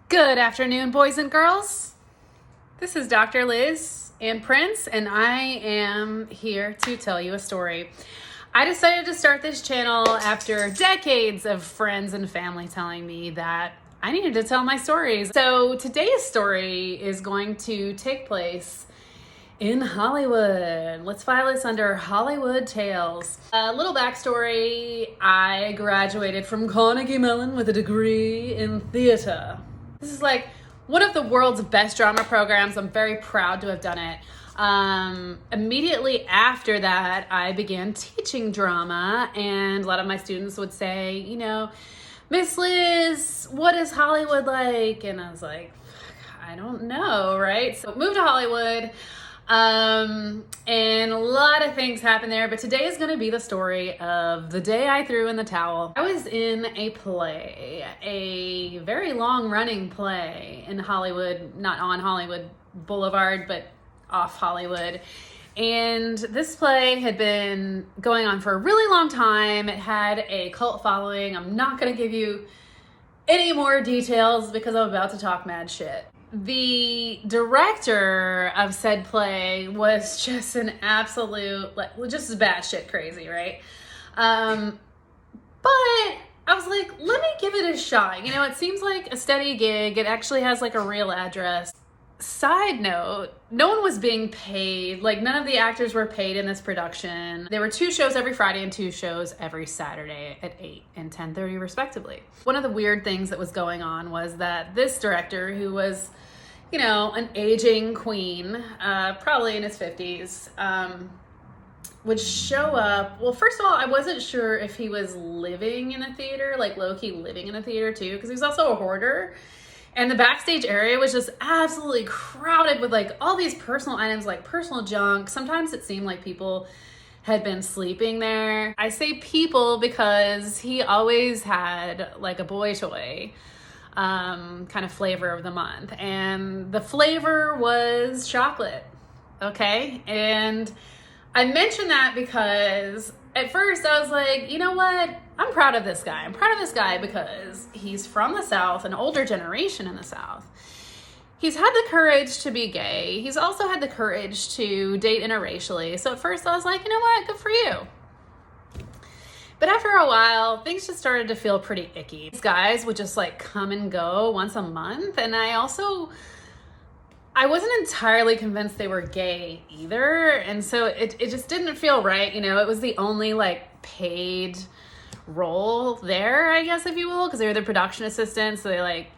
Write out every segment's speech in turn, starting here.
Good afternoon, boys and girls. This is Dr. Liz and Prince, and I am here to tell you a story. I decided to start this channel after decades of friends and family telling me that I needed to tell my stories. So today's story is going to take place in Hollywood. Let's file this under Hollywood Tales. A little backstory: I graduated from Carnegie Mellon with a degree in theater. This is like one of the world's best drama programs. I'm very proud to have done it. Immediately after that, I began teaching drama, and a lot of my students would say, Miss Liz, what is Hollywood like? And I was like, I don't know, right? So moved to Hollywood, and a lot of things happened there, but today is going to be the story of the day I threw in the towel. I was in a play, a very long running play in Hollywood, not on Hollywood Boulevard, but off Hollywood. And this play had been going on for a really long time. It had a cult following. I'm not going to give you any more details because I'm about to talk mad shit. The director of said play was just an absolute, just batshit crazy, right? But I was like, let me give it a shot. It seems like a steady gig. It actually has like a real address. Side note, no one was being paid. None of the actors were paid in this production. There were 2 shows every Friday and 2 shows every Saturday at 8 and 10:30 respectively. One of the weird things that was going on was that this director, who was, an aging queen, probably in his 50s, would show up. Well, first of all, I wasn't sure if he was living in a theater, low-key living in a theater too, because he was also a hoarder. And the backstage area was just absolutely crowded with all these personal items, personal junk. Sometimes it seemed like people had been sleeping there. I say people because he always had a boy toy kind of flavor of the month. And the flavor was chocolate, okay? And I mention that because at first I was like, you know what? I'm proud of this guy. I'm proud of this guy because he's from the South, an older generation in the South. He's had the courage to be gay. He's also had the courage to date interracially. So at first I was like, you know what? Good for you. But after a while, things just started to feel pretty icky. These guys would just come and go once a month. And I wasn't entirely convinced they were gay either. And so it just didn't feel right. It was the only paid role there, I guess, if you will, because they were the production assistants. So they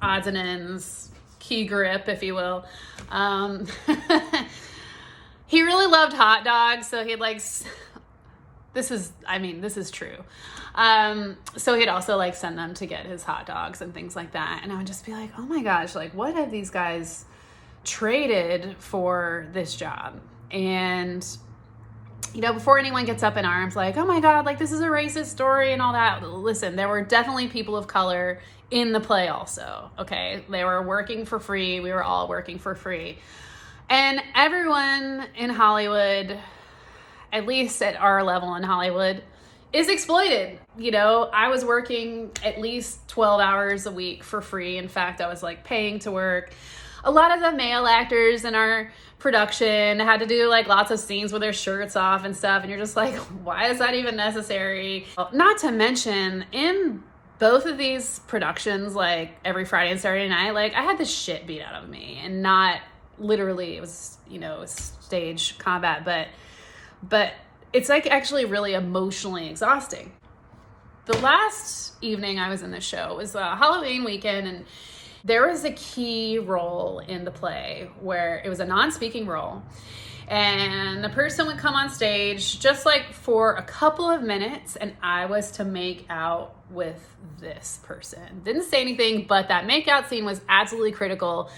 odds and ends, key grip, if you will. He really loved hot dogs. So he'd this is true. So he'd also send them to get his hot dogs and things like that. And I would just be like, oh my gosh, what have these guys traded for this job? And, before anyone gets up in arms, oh my God, this is a racist story and all that. Listen, there were definitely people of color in the play also. Okay. They were working for free. We were all working for free. And everyone in Hollywood, at least at our level in Hollywood, is exploited. I was working at least 12 hours a week for free. In fact, I was paying to work. A lot of the male actors in our production had to do lots of scenes with their shirts off and stuff. And you're just why is that even necessary? Not to mention, in both of these productions, every Friday and Saturday night, I had the shit beat out of me. And not literally, it was, stage combat, but it's actually really emotionally exhausting. The last evening I was in the show was a Halloween weekend, and there was a key role in the play where it was a non-speaking role. And the person would come on stage just for a couple of minutes, and I was to make out with this person. Didn't say anything, but that makeout scene was absolutely critical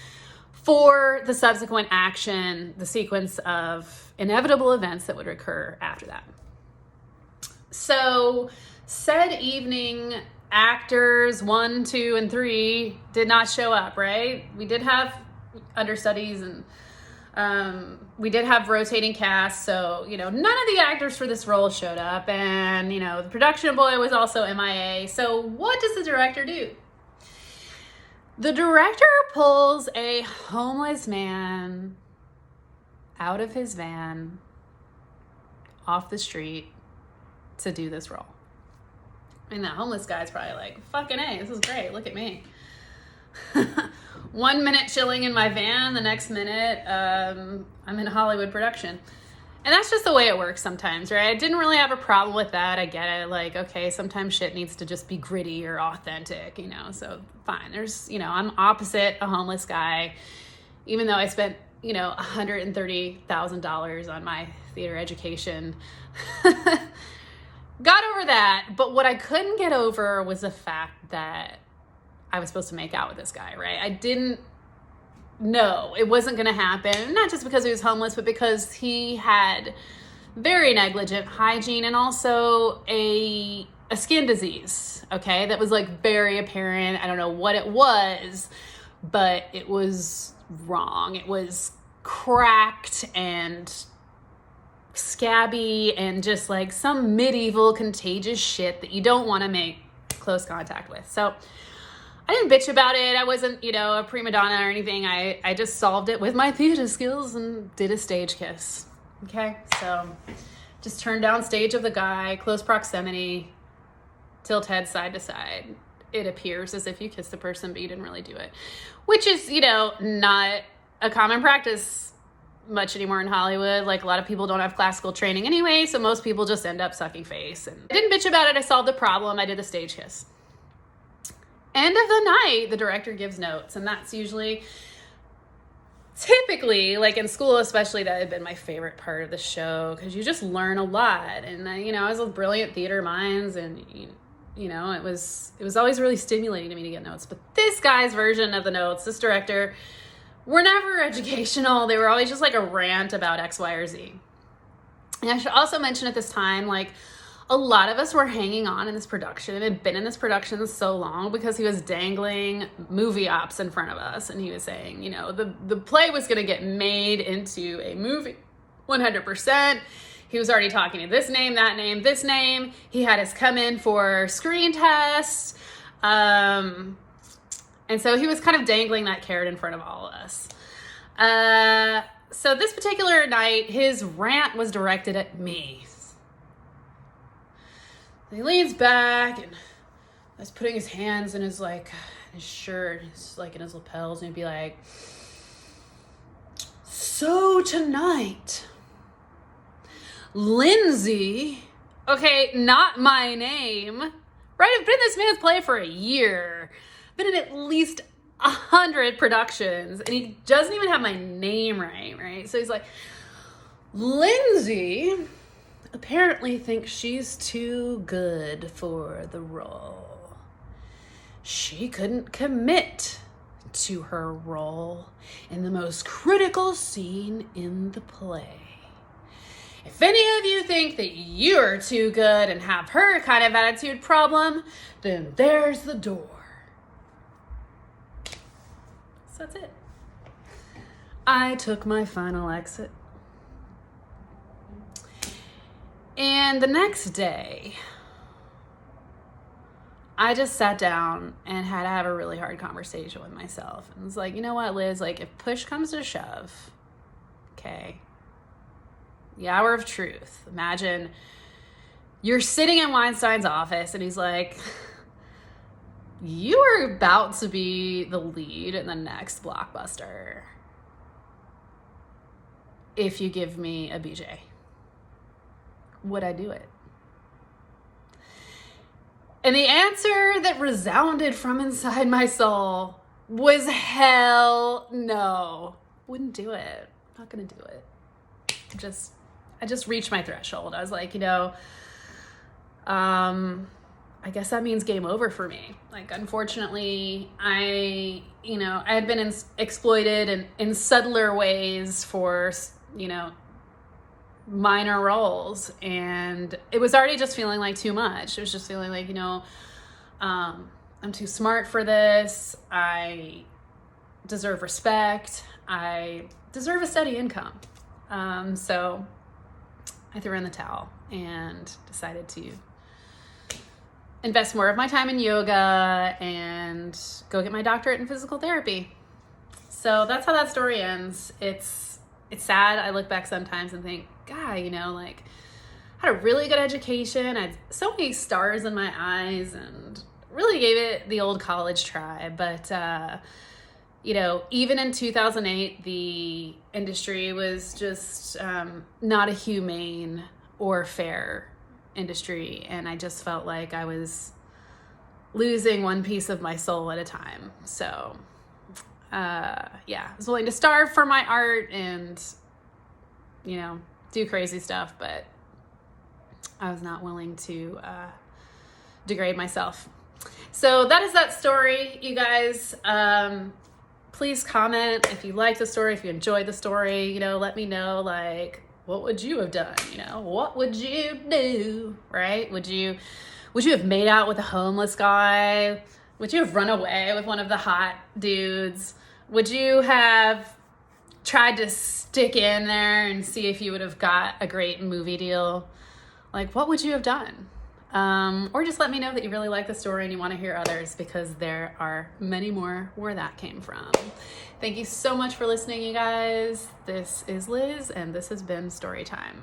for the subsequent action, the sequence of inevitable events that would occur after that. So said evening, actors 1, 2, and 3 did not show up, right? We did have understudies and we did have rotating casts, so none of the actors for this role showed up, and the production boy was also MIA. So what does the director do? The director pulls a homeless man out of his van, off the street, to do this role. I mean, that homeless guy's probably like, fucking A, this is great, look at me. 1 minute chilling in my van, the next minute I'm in a Hollywood production. And that's just the way it works sometimes, right? I didn't really have a problem with that. I get it. Like, okay, sometimes shit needs to just be gritty or authentic, you know? So fine. There's, you know, I'm opposite a homeless guy, even though I spent, you know, $130,000 on my theater education. Got over that. But what I couldn't get over was the fact that I was supposed to make out with this guy, right? I didn't know it wasn't going to happen. Not just because he was homeless, but because he had very negligent hygiene and also a skin disease, okay? That was like very apparent. I don't know what it was, but it was wrong. It was cracked and scabby and just like some medieval contagious shit that you don't want to make close contact with. So I didn't bitch about it. I wasn't, you know, a prima donna or anything. I just solved it with my theater skills and did a stage kiss. Okay, so just turned down stage of the guy, close proximity, tilt head side to side. It appears as if you kissed the person, but you didn't really do it, which is, you know, not a common practice much anymore in Hollywood. Like, a lot of people don't have classical training anyway, so most people just end up sucking face. And I didn't bitch about it. I solved the problem. I did the stage kiss. End of the night, the director gives notes, and that's usually, typically, like in school especially, that had been my favorite part of the show, because you just learn a lot. And you know, I was with brilliant theater minds, and you know, it was always really stimulating to me to get notes. But this guy's version of the notes, this director, were never educational. They were always just like a rant about X, Y, or Z. And I should also mention at this time, like, a lot of us were hanging on in this production and had been in this production so long because he was dangling movie ops in front of us. And he was saying, you know, the play was going to get made into a movie 100%. He was already talking to this name, that name, this name. He had us come in for screen tests. And so he was kind of dangling that carrot in front of all of us. So this particular night, his rant was directed at me. He leans back and was putting his hands in his, like, his shirt, his, like, in his lapels, and he'd be like, so tonight, Lindsey, okay, not my name, right? I've been in this man's play for a year, been in at least 100 productions, and he doesn't even have my name right? So he's like, Lindsey apparently thinks she's too good for the role. She couldn't commit to her role in the most critical scene in the play. If any of you think that you're too good and have her kind of attitude problem, then there's the door. So that's it. I took my final exit. And the next day, I just sat down and had to have a really hard conversation with myself. And was like, you know what, Liz, like, if push comes to shove, okay, the hour of truth. Imagine you're sitting in Weinstein's office and he's like, you are about to be the lead in the next blockbuster if you give me a BJ. Would I do it? And the answer that resounded from inside my soul was hell no. Wouldn't do it. Not gonna do it. I just reached my threshold. I was like, you know, I guess that means game over for me. Like, unfortunately, I had been exploited in subtler ways for, you know, minor roles, and it was already just feeling like too much. It was just feeling like, you know, I'm too smart for this. I deserve respect. I deserve a steady income. So I threw in the towel and decided to invest more of my time in yoga and go get my doctorate in physical therapy. So that's how that story ends. It's sad. I look back sometimes and think, God, you know, like, I had a really good education. I had so many stars in my eyes and really gave it the old college try. But, you know, even in 2008, the industry was just not a humane or fair industry. And I just felt like I was losing one piece of my soul at a time. So, yeah, I was willing to starve for my art and, you know, do crazy stuff, but I was not willing to degrade myself. So that is that story, you guys. Please comment if you like the story, if you enjoyed the story, you know, let me know, like, what would you have done? You know, what would you do, right? Would you have made out with a homeless guy? Would you have run away with one of the hot dudes? Would you have tried to stick in there and see if you would have got a great movie deal? Like, what would you have done? Or just let me know that you really like the story and you want to hear others, because there are many more where that came from. Thank you so much for listening, you guys. This is Liz, and this has been Storytime.